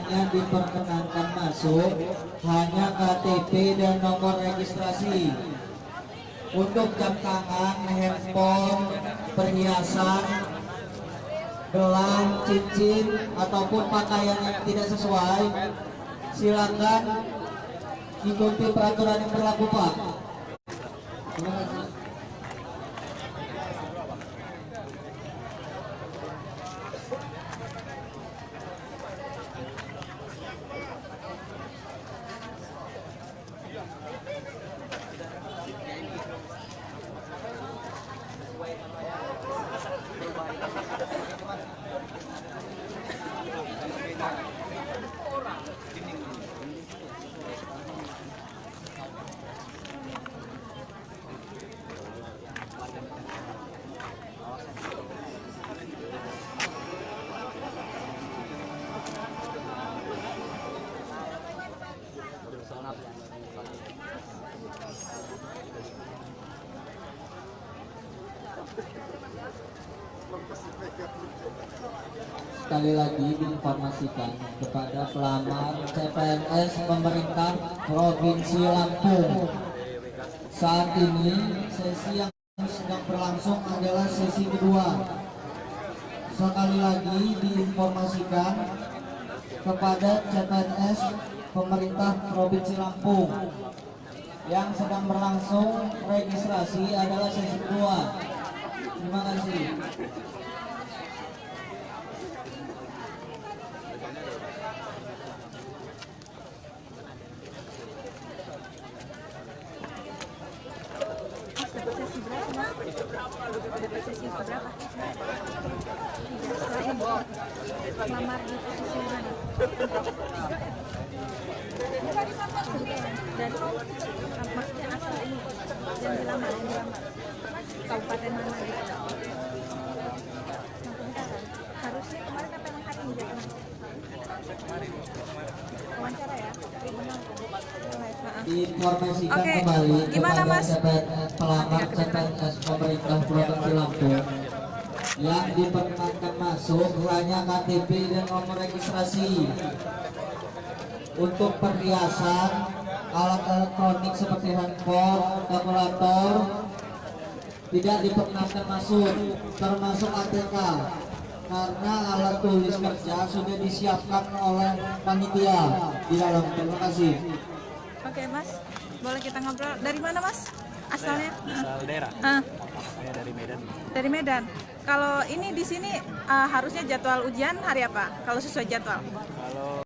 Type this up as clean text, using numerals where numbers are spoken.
yang diperkenankan masuk hanya KTP dan nomor registrasi. Untuk jam tangan, handphone, perhiasan, gelang, cincin, ataupun pakaian yang tidak sesuai, silakan ikuti peraturan yang berlaku, Pak. Terima kasih. Sekali lagi diinformasikan kepada pelamar CPNS pemerintah Provinsi Lampung. Saat ini sesi yang sedang berlangsung adalah sesi kedua. Sekali lagi diinformasikan kepada CPNS pemerintah Provinsi Lampung, yang sedang berlangsung registrasi adalah sesi kedua. Terima kasih. Dapat sesi berapa? Lamar di posisi mana? Dan maksudnya asal ini yang dilamar, kabupaten mana gitu? Harusnya kemarin apa yang hari ini wawancara ya? Diinformasikan kembali Gimana, kepada Mas? pelamar CPNS pemerintah Provinsi Lampung yang diperkenankan masuk hanya KTP dan nomor registrasi. Untuk perhiasan, alat elektronik seperti handphone, kalkulator tidak diperkenankan masuk, termasuk ATK, karena alat tulis kerja sudah disiapkan oleh panitia di dalam. Terima kasih. Oke, Mas, boleh kita ngobrol. Dari mana, Mas? Asalnya? Asal daerah. Saya dari Medan. Dari Medan. Kalau ini di sini harusnya jadwal ujian hari apa? Kalau sesuai jadwal? Kalau